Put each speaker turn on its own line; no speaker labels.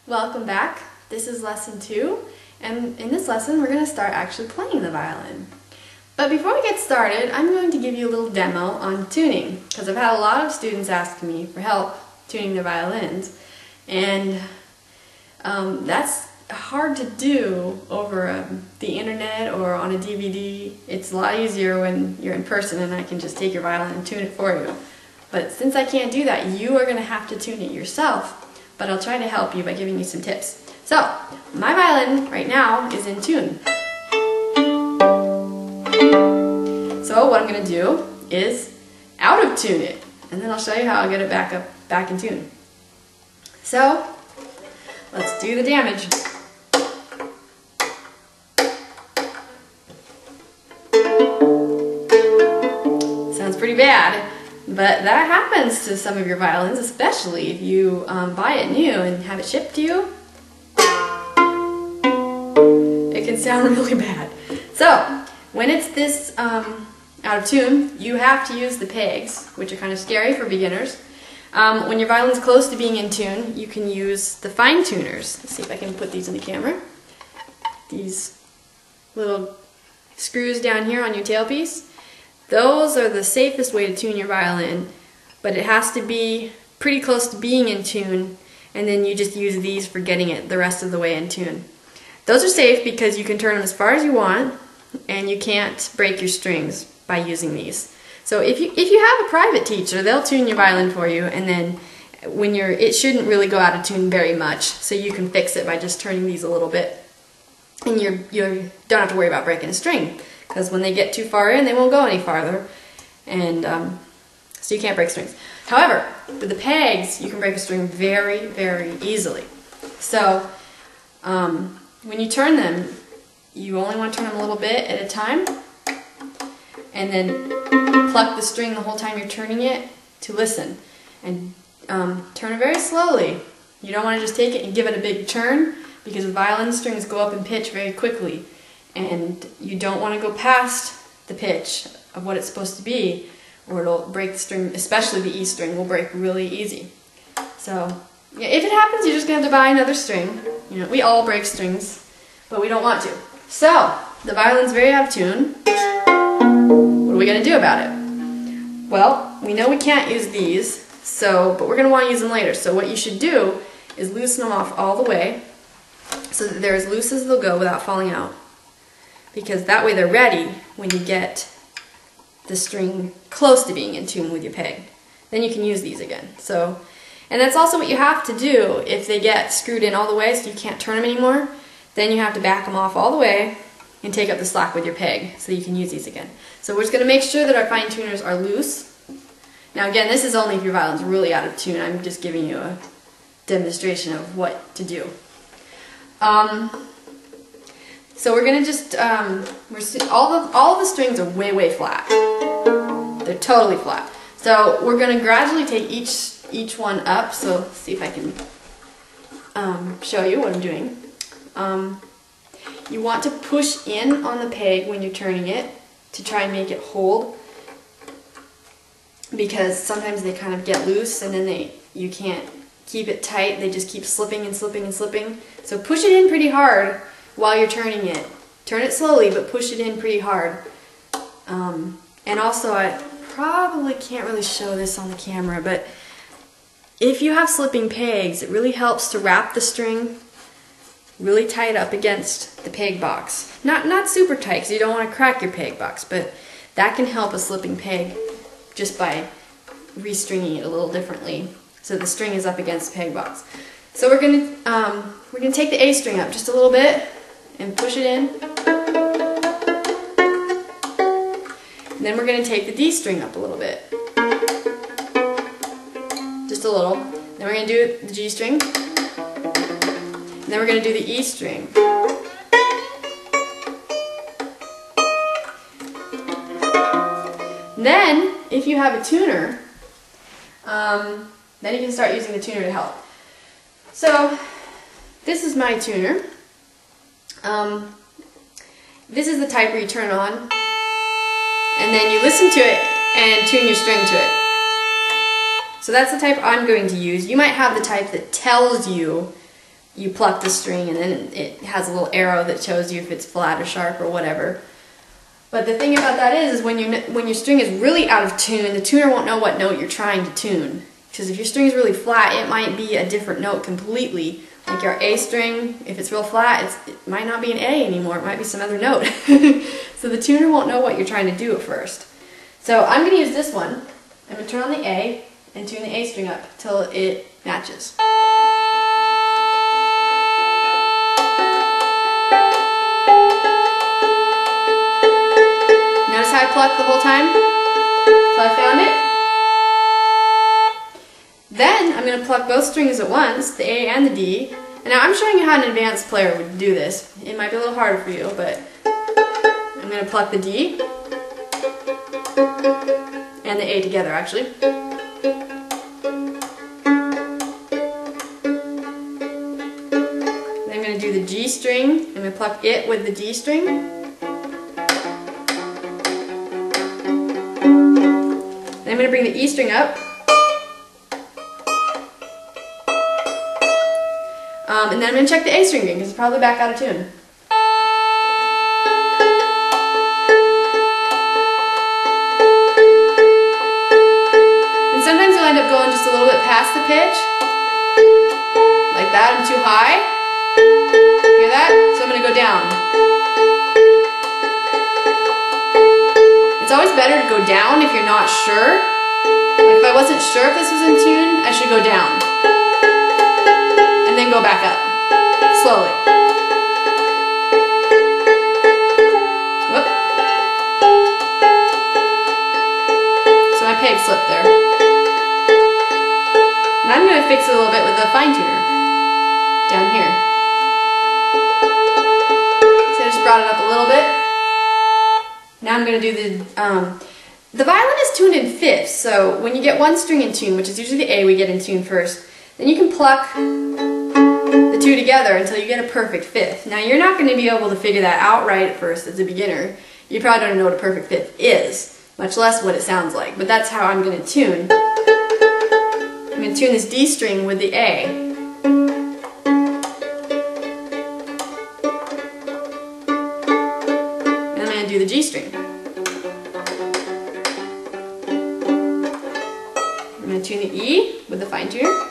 Welcome back. This is lesson 2, and in this lesson we're going to start actually playing the violin. But before we get started, I'm going to give you a little demo on tuning, because I've had a lot of students ask me for help tuning their violins, and that's hard to do over the internet or on a DVD. It's a lot easier when you're in person and I can just take your violin and tune it for you. But since I can't do that, you are going to have to tune it yourself. But I'll try to help you by giving you some tips. So, my violin right now is in tune. So what I'm going to do is out of tune it, and then I'll show you how I'll get it back in tune. So, let's do the damage. Sounds pretty bad. But that happens to some of your violins, especially if you buy it new and have it shipped to you. It can sound really bad. So, when it's this out of tune, you have to use the pegs, which are kind of scary for beginners. When your violin's close to being in tune, you can use the fine tuners. Let's see if I can put these in the camera. These little screws down here on your tailpiece. Those are the safest way to tune your violin, but it has to be pretty close to being in tune, and then you just use these for getting it the rest of the way in tune. Those are safe because you can turn them as far as you want, and you can't break your strings by using these. So if you have a private teacher, they'll tune your violin for you, and then when it shouldn't really go out of tune very much, so you can fix it by just turning these a little bit, and you don't have to worry about breaking a string. Because when they get too far in, they won't go any farther, and so you can't break strings. However, with the pegs, you can break a string very, very easily. So when you turn them, you only want to turn them a little bit at a time, and then pluck the string the whole time you're turning it to listen, and turn it very slowly. You don't want to just take it and give it a big turn, because the violin strings go up in pitch very quickly. And you don't want to go past the pitch of what it's supposed to be, or it'll break the string, especially the E string will break really easy. So, yeah, if it happens, you're just going to have to buy another string. You know, we all break strings, but we don't want to. So, the violin's very out of tune. What are we going to do about it? Well, we know we can't use these, but we're going to want to use them later. So what you should do is loosen them off all the way, so that they're as loose as they'll go without falling out. Because that way they're ready when you get the string close to being in tune with your peg. Then you can use these again. So, and that's also what you have to do if they get screwed in all the way so you can't turn them anymore. Then you have to back them off all the way and take up the slack with your peg so you can use these again. So we're just going to make sure that our fine tuners are loose. Now again, this is only if your violin's really out of tune. I'm just giving you a demonstration of what to do. So we're gonna just all of the strings are way flat. They're totally flat. So we're gonna gradually take each one up. So let's see if I can show you what I'm doing. You want to push in on the peg when you're turning it to try and make it hold, because sometimes they kind of get loose and then you can't keep it tight. They just keep slipping and slipping and slipping. So push it in pretty hard while you're turning it. Turn it slowly, but push it in pretty hard. And also, I probably can't really show this on the camera, but if you have slipping pegs, it really helps to wrap the string really tight up against the peg box. Not super tight, because you don't want to crack your peg box, but that can help a slipping peg just by restringing it a little differently, so the string is up against the peg box. So we're gonna take the A string up just a little bit and push it in. And then we're going to take the D string up a little bit. Just a little. Then we're going to do the G string. And then we're going to do the E string. Then, if you have a tuner, then you can start using the tuner to help. So, this is my tuner. This is the type where you turn on, and then you listen to it and tune your string to it. So that's the type I'm going to use. You might have the type that tells you you pluck the string and then it has a little arrow that shows you if it's flat or sharp or whatever. But the thing about that is when your string is really out of tune, the tuner won't know what note you're trying to tune. Because if your string is really flat, it might be a different note completely. Like your A string, if it's real flat, it might not be an A anymore. It might be some other note. So the tuner won't know what you're trying to do at first. So I'm going to use this one. I'm going to turn on the A and tune the A string up till it matches. Notice how I plucked the whole time till I found it? Then I'm going to pluck both strings at once, the A and the D. And now I'm showing you how an advanced player would do this. It might be a little harder for you, but I'm going to pluck the D and the A together actually. Then I'm going to do the G string. I'm going to pluck it with the D string. Then I'm going to bring the E string up. And then I'm going to check the A string again because it's probably back out of tune. And sometimes you'll end up going just a little bit past the pitch. Like that, I'm too high. Hear that? So I'm going to go down. It's always better to go down if you're not sure. Like if I wasn't sure if this was in tune, I should go down. And then go back up, slowly. Whoop. So my peg slipped there. And I'm going to fix it a little bit with the fine tuner down here. So I just brought it up a little bit. Now I'm going to do the violin is tuned in fifths, so when you get one string in tune, which is usually the A we get in tune first, then you can pluck the two together until you get a perfect fifth. Now you're not going to be able to figure that out right at first as a beginner. You probably don't know what a perfect fifth is, much less what it sounds like, but that's how I'm going to tune. I'm going to tune this D string with the A. And I'm going to do the G string. I'm going to tune the E with the fine tuner.